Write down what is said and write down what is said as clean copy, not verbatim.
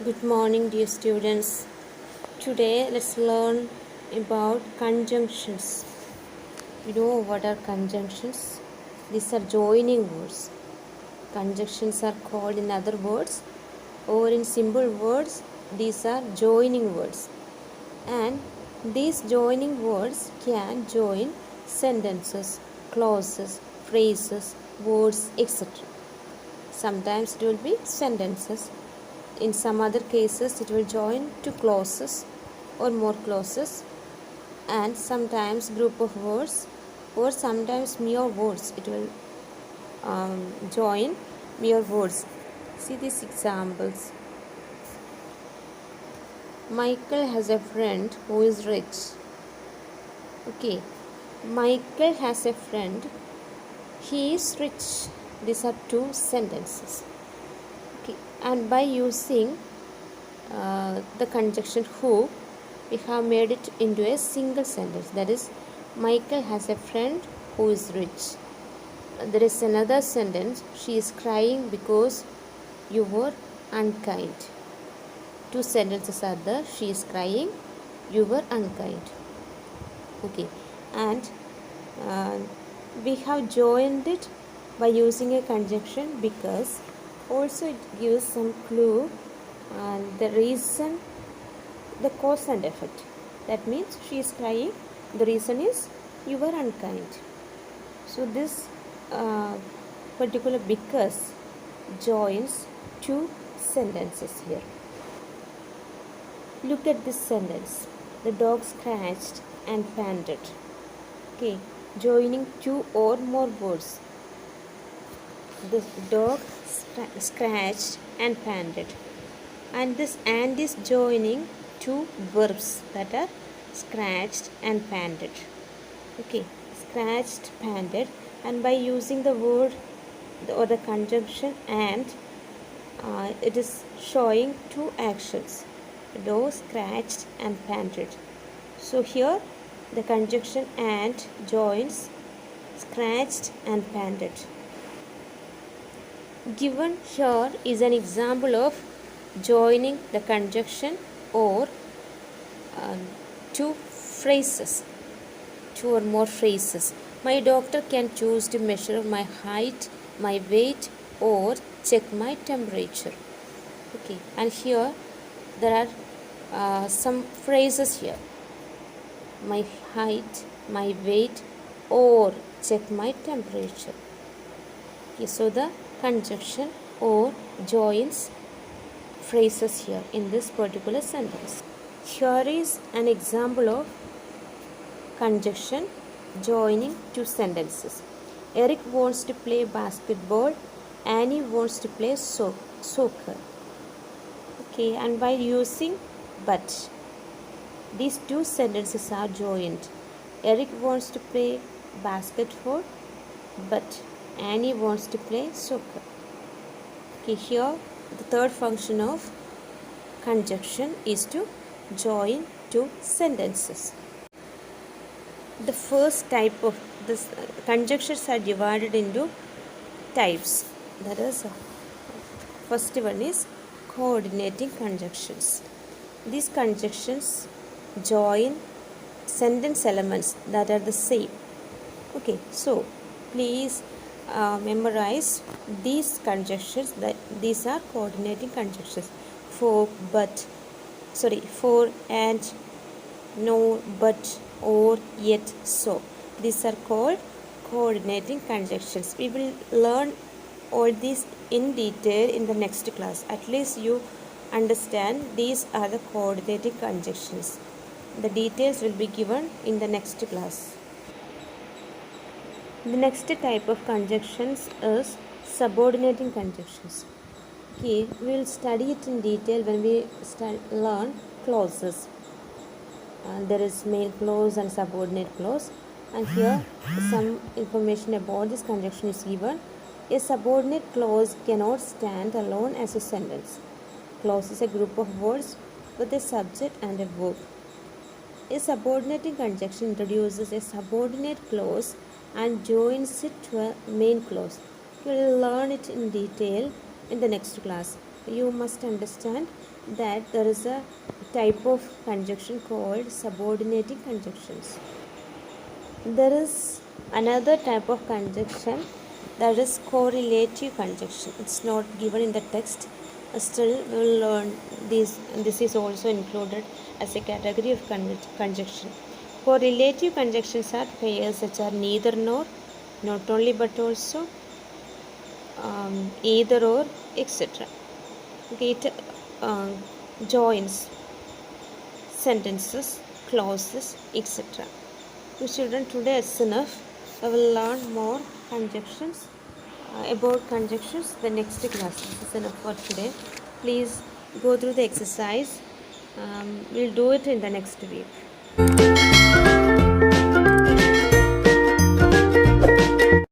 Good morning, dear students. Today, let's learn about conjunctions. You know what are conjunctions? These are joining words. Conjunctions are called in other words or in simple words. These are joining words. And these joining words can join sentences, clauses, phrases, words, etc. Sometimes it will be sentences. In some other cases, it will join two clauses or more clauses, and sometimes group of words, or sometimes mere words. It will join mere words. See these examples. Michael has a friend who is rich. Okay, Michael has a friend. He is rich. These are two sentences. Okay, and by using the conjunction who, we have made it into a single sentence. That is, Michael has a friend who is rich. There is another sentence, she is crying because you were unkind. Two sentences are there, she is crying, you were unkind. Okay, and we have joined it by using a conjunction because also it gives some clue and the reason, the cause and effect. That means she is crying, the reason is you were unkind. So this particular because joins two sentences here. Look at this sentence. The dog scratched and panted. Okay, joining two or more words. The dog scratched and panted. And this and is joining two verbs that are scratched and panted. Okay, scratched, panted, and by using the word or the conjunction and, it is showing two actions. The dog scratched and panted. So here the conjunction and joins scratched and panted. Given here is an example of joining the conjunction or two phrases, two or more phrases. My doctor can choose to measure my height, my weight, or check my temperature. Okay, and here there are some phrases here. My height, my weight, or check my temperature. Okay, so the conjunction or joins phrases here in this particular sentence. Here is an example of conjunction joining two sentences. Eric wants to play basketball. Annie wants to play soccer. Okay, and by using but, these two sentences are joined. Eric wants to play basketball, but Annie wants to play soccer. Okay, here the third function of conjunction is to join two sentences. The first type of this conjunctions are divided into types. That is, first one is coordinating conjunctions. These conjunctions join sentence elements that are the same. Okay, so please memorize these conjunctions. That these are coordinating conjunctions. For, and, no, but, or, yet, so. These are called coordinating conjunctions. We will learn all these in detail in the next class. At least you understand these are the coordinating conjunctions. The details will be given in the next class. The next type of conjunctions is subordinating conjunctions. Okay, we will study it in detail when we learn clauses. There is main clause and subordinate clause, and here some information about this conjunction is given. A subordinate clause cannot stand alone as a sentence. Clause is a group of words with a subject and a verb. A subordinating conjunction introduces a subordinate clause and joins it to a main clause. You will learn it in detail in the next class. You must understand that there is a type of conjunction called subordinating conjunctions. There is another type of conjunction, that is correlative conjunction. It's not given in the text. Still, we will learn this. This is also included as a category of conjunction. Correlative conjunctions are pairs such as neither nor, not only but also, either or, etc. Okay, it joins sentences, clauses, etc. Children, today is enough. I will learn more conjunctions about conjunctions the next class. This is enough for today. Please go through the exercise. We'll do it in the next week.